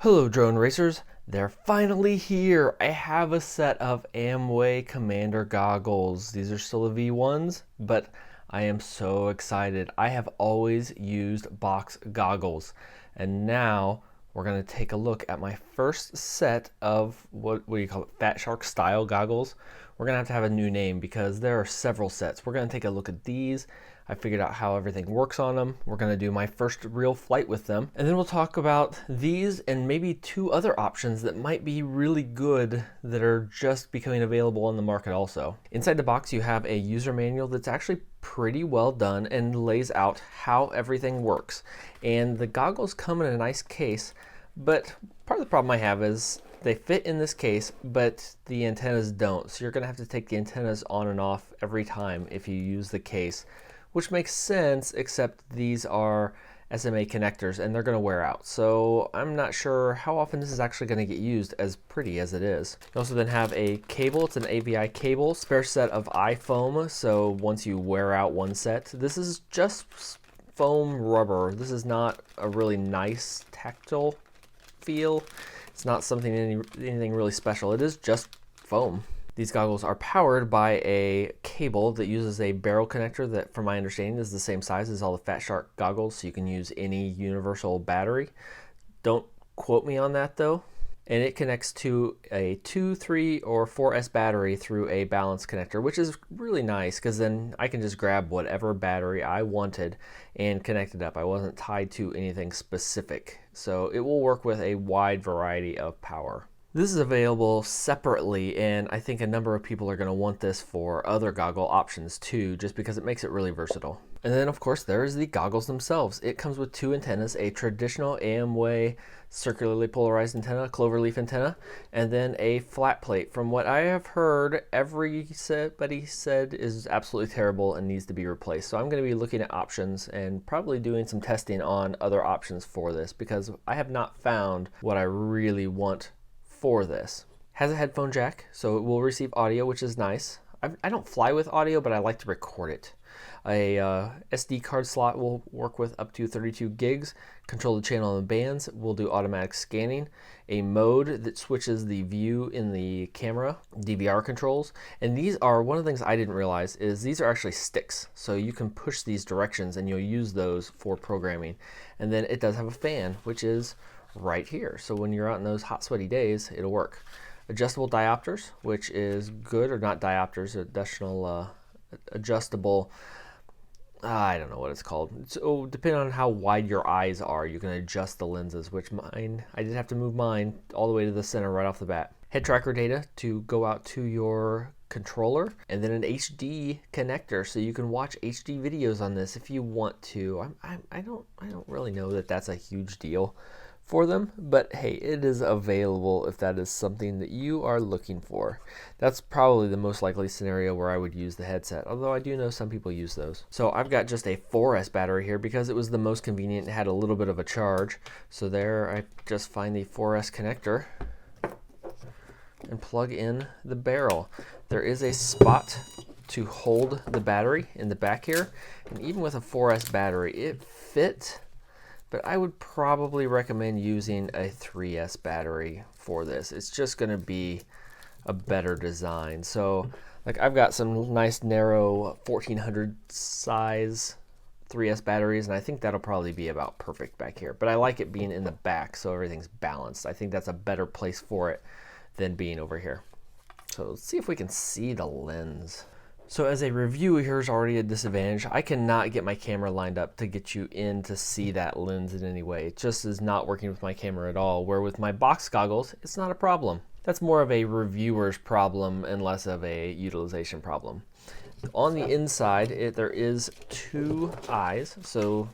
Hello drone racers, they're finally here. I have a set of Aomway Commander goggles. These are still the V1s, but I am so excited. I have always used box goggles, and now we're going to take a look at my first set of what do you call it, Fatshark style goggles. We're going to have a new name because there are several sets. We're going to take a look at these. I figured out how everything works on them. We're going to do my first real flight with them. And then we'll talk about these and maybe two other options that might be really good that are just becoming available on the market also. Inside the box, you have a user manual that's actually pretty well done and lays out how everything works. And the goggles come in a nice case, but part of the problem I have is they fit in this case, but the antennas don't. So you're going to have to take the antennas on and off every time if you use the case, which makes sense, except these are SMA connectors and they're going to wear out. So I'm not sure how often this is actually going to get used, as pretty as it is. You also then have a cable. It's an AVI cable, spare set of iFoam. So once you wear out one set, this is just foam rubber. This is not a really nice tactile feel. It's not something anything really special. It is just foam. These goggles are powered by a cable that uses a barrel connector that, from my understanding, is the same size as all the Fatshark goggles, so you can use any universal battery. Don't quote me on that though. And it connects to a 2, 3, or 4S battery through a balance connector, which is really nice because then I can just grab whatever battery I wanted and connect it up. I wasn't tied to anything specific, so it will work with a wide variety of power. This is available separately, and I think a number of people are going to want this for other goggle options too, just because it makes it really versatile. And then of course there is the goggles themselves. It comes with two antennas, a traditional Aomway circularly polarized antenna, cloverleaf antenna, and then a flat plate. From what I have heard, everybody said is absolutely terrible and needs to be replaced. So I'm going to be looking at options and probably doing some testing on other options for this, because I have not found what I really want for this. Has a headphone jack, so it will receive audio, which is nice. I don't fly with audio, but I like to record it. A SD card slot will work with up to 32 gigs. Control the channel and bands. Will do automatic scanning. A mode that switches the view in the camera. Dvr controls. And these are, one of the things I didn't realize is these are actually sticks. So you can push these directions and you'll use those for programming. And then it does have a fan, which is right here. So when you're out in those hot, sweaty days, it'll work. Adjustable diopters, which is good, or not diopters, adjustable, I don't know what it's called. So depending on how wide your eyes are, you can adjust the lenses, which mine, I did have to move mine all the way to the center right off the bat. Head tracker data to go out to your controller, and then an HD connector so you can watch HD videos on this if you want to. I don't really know that that's a huge deal for them, but hey, it is available if that is something that you are looking for. That's probably the most likely scenario where I would use the headset, although I do know some people use those. So I've got just a 4S battery here because it was the most convenient. It had a little bit of a charge, so there I just find the 4S connector and plug in the barrel. There is a spot to hold the battery in the back here, and even with a 4S battery it fit, but I would probably recommend using a 3S battery for this. It's just going to be a better design. So like I've got some nice narrow 1400 size 3S batteries, and I think that'll probably be about perfect back here. But I like it being in the back so everything's balanced. I think that's a better place for it than being over here. So let's see if we can see the lens. So as a reviewer, here's already a disadvantage. I cannot get my camera lined up to get you in to see that lens in any way. It just is not working with my camera at all, where with my box goggles, it's not a problem. That's more of a reviewer's problem and less of a utilization problem. On the inside, there is two eyes, so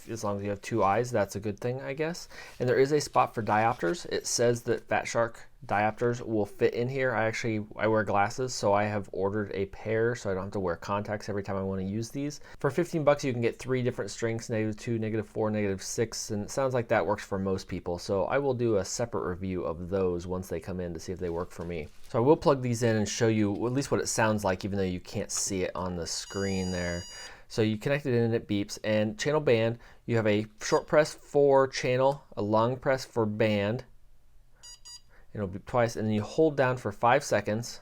as long as you have two eyes, that's a good thing, I guess. And there is a spot for diopters. It says that Fatshark diopters will fit in here. I wear glasses, so I have ordered a pair so I don't have to wear contacts every time I want to use these. For 15 bucks, you can get 3 different strengths, -2, -4, -6, and it sounds like that works for most people. So I will do a separate review of those once they come in to see if they work for me. So I will plug these in and show you at least what it sounds like, even though you can't see it on the screen there. So you connect it in and it beeps. And channel band, you have a short press for channel, a long press for band. It'll beep twice, and then you hold down for 5 seconds.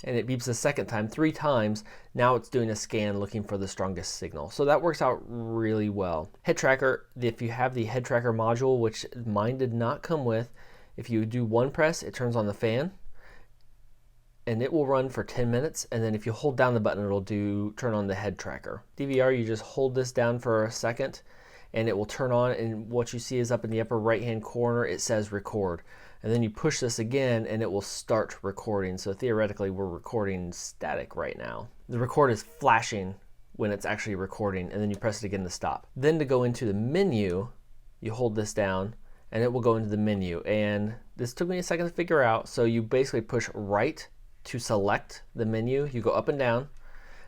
And it beeps a second time, 3 times. Now it's doing a scan looking for the strongest signal. So that works out really well. Head tracker, if you have the head tracker module, which mine did not come with, if you do one press, it turns on the fan. And it will run for 10 minutes, and then if you hold down the button, it'll turn on the head tracker. DVR, you just hold this down for a second, and it will turn on, and what you see is up in the upper right-hand corner, it says record. And then you push this again, and it will start recording. So theoretically, we're recording static right now. The record is flashing when it's actually recording, and then you press it again to stop. Then to go into the menu, you hold this down, and it will go into the menu. And this took me a second to figure out, so you basically push right to select the menu. You go up and down, and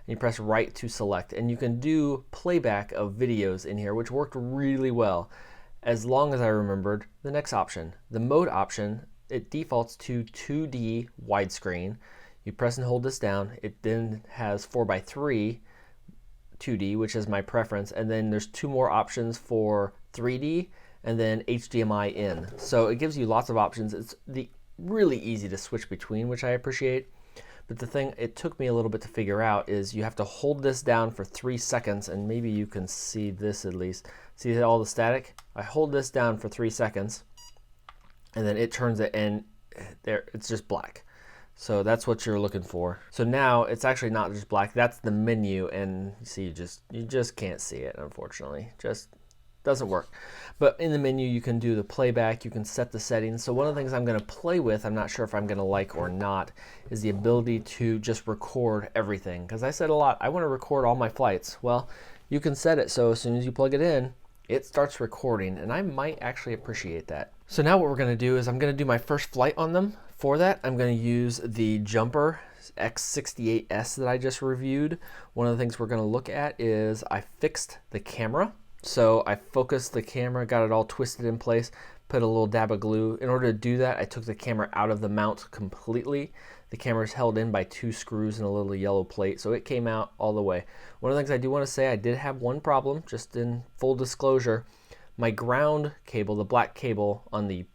you press right to select, and you can do playback of videos in here, which worked really well, as long as I remembered the next option. The mode option, it defaults to 2D widescreen. You press and hold this down. It then has 4:3 2D, which is my preference, and then there's 2 more options for 3D and then HDMI in. So it gives you lots of options. It's really easy to switch between, which I appreciate. But the thing it took me a little bit to figure out is you have to hold this down for 3 seconds, and maybe you can see this at least. See all the static? I hold this down for 3 seconds, and then it turns it, and there it's just black. So that's what you're looking for. So now it's actually not just black, that's the menu, and you see you just can't see it, unfortunately. Just doesn't work. But in the menu you can do the playback, you can set the settings. So one of the things I'm going to play with, I'm not sure if I'm going to like or not, is the ability to just record everything. Because I said a lot, I want to record all my flights. Well, you can set it so as soon as you plug it in, it starts recording, and I might actually appreciate that. So now what we're going to do is I'm going to do my first flight on them. For that, I'm going to use the Jumper X68S that I just reviewed. One of the things we're going to look at is I fixed the camera. So I focused the camera, got it all twisted in place, put a little dab of glue. In order to do that, I took the camera out of the mount completely. The camera is held in by 2 screws and a little yellow plate, so it came out all the way. One of the things I do want to say, I did have one problem, just in full disclosure. My ground cable, the black cable on the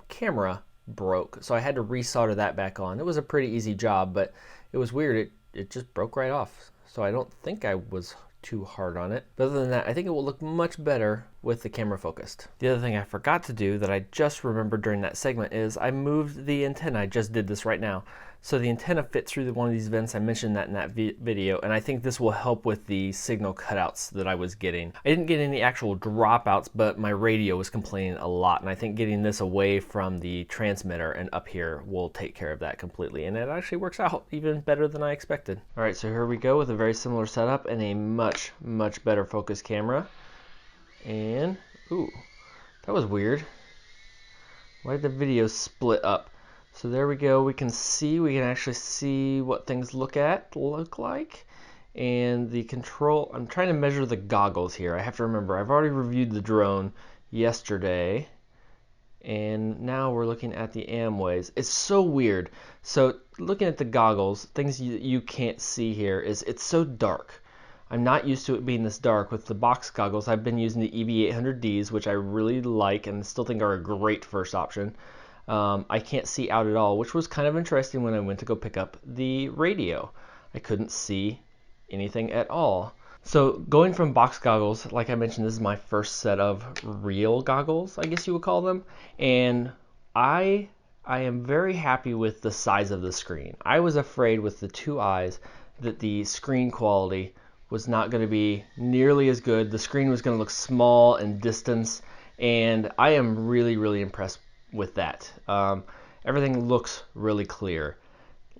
camera, broke, so I had to resolder that back on. It was a pretty easy job, but it was weird. It just broke right off. So I don't think I was too hard on it. But other than that, I think it will look much better with the camera focused. The other thing I forgot to do that I just remembered during that segment is I moved the antenna. I just did this right now. So the antenna fit through one of these vents. I mentioned that in that video, and I think this will help with the signal cutouts that I was getting. I didn't get any actual dropouts, but my radio was complaining a lot, and I think getting this away from the transmitter and up here will take care of that completely, and it actually works out even better than I expected. All right, so here we go with a very similar setup and a much better focus camera. And, ooh, that was weird. Why did the video split up? So there we go, we can actually see what things look like. And the control, I'm trying to measure the goggles here. I have to remember, I've already reviewed the drone yesterday. And now we're looking at the Aomways. It's so weird. So looking at the goggles, things you can't see here is it's so dark. I'm not used to it being this dark. With the box goggles, I've been using the EV800Ds, which I really like and still think are a great first option. I can't see out at all, which was kind of interesting when I went to go pick up the radio. I couldn't see anything at all. So going from box goggles, like I mentioned, this is my first set of real goggles, I guess you would call them. And I am very happy with the size of the screen. I was afraid with the 2 eyes that the screen quality was not going to be nearly as good. The screen was going to look small and distant, and I am really impressed with that. Everything looks really clear.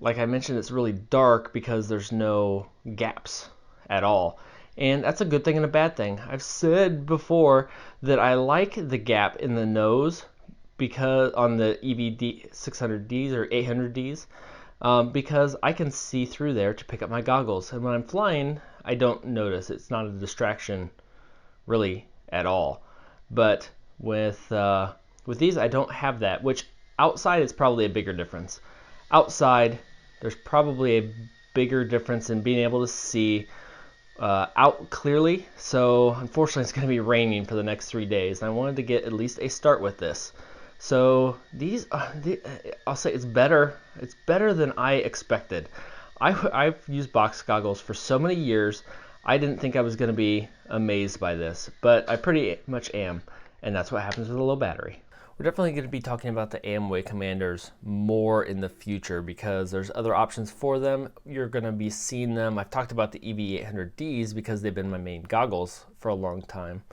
Like I mentioned, it's really dark because there's no gaps at all, and that's a good thing and a bad thing. I've said before that I like the gap in the nose because on the EV600Ds or 800Ds, because I can see through there to pick up my goggles, and when I'm flying I don't notice. It's not a distraction really at all. But with these, I don't have that, which outside is probably a bigger difference. Outside, there's probably a bigger difference in being able to see out clearly. So unfortunately it's going to be raining for the next 3 days, and I wanted to get at least a start with this. So these, I'll say it's better than I expected. I've used box goggles for so many years. I didn't think I was going to be amazed by this, but I pretty much am, and that's what happens with a low battery. We're definitely going to be talking about the Aomway Commanders more in the future because there's other options for them. You're going to be seeing them. I've talked about the EV800Ds because they've been my main goggles for a long time.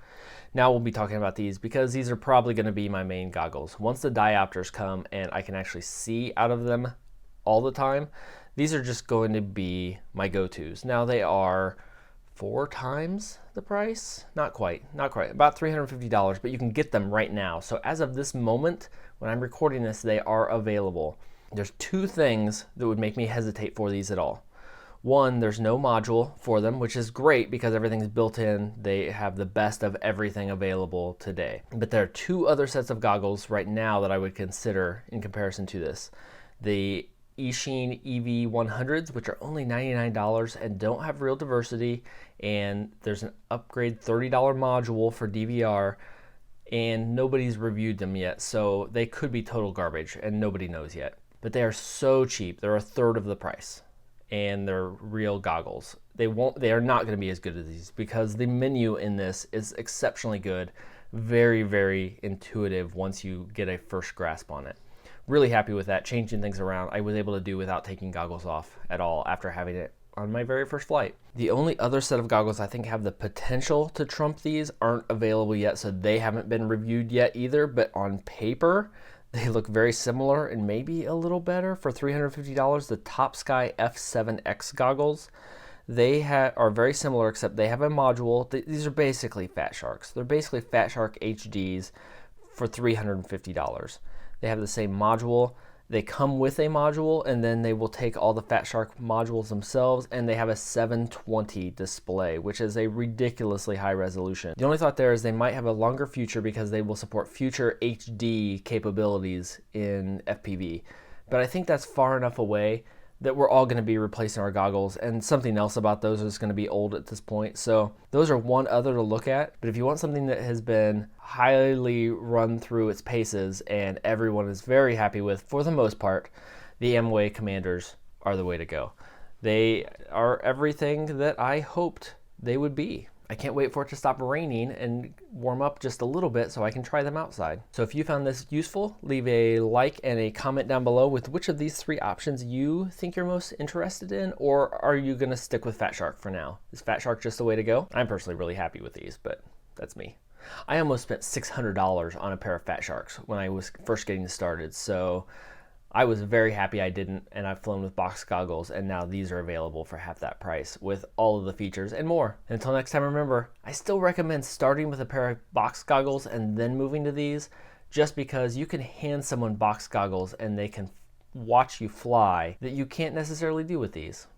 Now we'll be talking about these because these are probably going to be my main goggles. Once the diopters come and I can actually see out of them all the time, these are just going to be my go-tos. Now they are 4 times the price, not quite, about $350, but you can get them right now. So as of this moment, when I'm recording this, they are available. There's 2 things that would make me hesitate for these at all. One, there's no module for them, which is great because everything's built in. They have the best of everything available today. But there are 2 other sets of goggles right now that I would consider in comparison to this. The Eachine EV100s, which are only $99 and don't have real diversity, and there's an upgrade $30 module for DVR, and nobody's reviewed them yet, so they could be total garbage and nobody knows yet. But they are so cheap. They're a third of the price, and they're real goggles. They are not going to be as good as these because the menu in this is exceptionally good, very, very intuitive once you get a first grasp on it. Really happy with that, changing things around. I was able to do without taking goggles off at all after having it on my very first flight. The only other set of goggles I think have the potential to trump these aren't available yet, so they haven't been reviewed yet either, but on paper, they look very similar and maybe a little better for $350. The Top Sky F7X goggles, they are very similar except they have a module. These are basically Fatsharks. They're basically Fatshark HDs for $350. They have the same module. They come with a module, and then they will take all the Fatshark modules themselves, and they have a 720 display, which is a ridiculously high resolution. The only thought there is they might have a longer future because they will support future HD capabilities in FPV. But I think that's far enough away that we're all going to be replacing our goggles, and something else about those is going to be old at this point. So those are one other to look at. But if you want something that has been highly run through its paces and everyone is very happy with, for the most part, the Aomway Commanders are the way to go. They are everything that I hoped they would be. I can't wait for it to stop raining and warm up just a little bit so I can try them outside. So if you found this useful, leave a like and a comment down below with which of these 3 options you think you're most interested in, or are you gonna stick with Fatshark for now? Is Fatshark just the way to go? I'm personally really happy with these, but that's me. I almost spent $600 on a pair of Fatsharks when I was first getting started, so I was very happy I didn't, and I've flown with box goggles, and now these are available for half that price with all of the features and more. And until next time, remember, I still recommend starting with a pair of box goggles and then moving to these, just because you can hand someone box goggles and they can watch you fly that you can't necessarily do with these.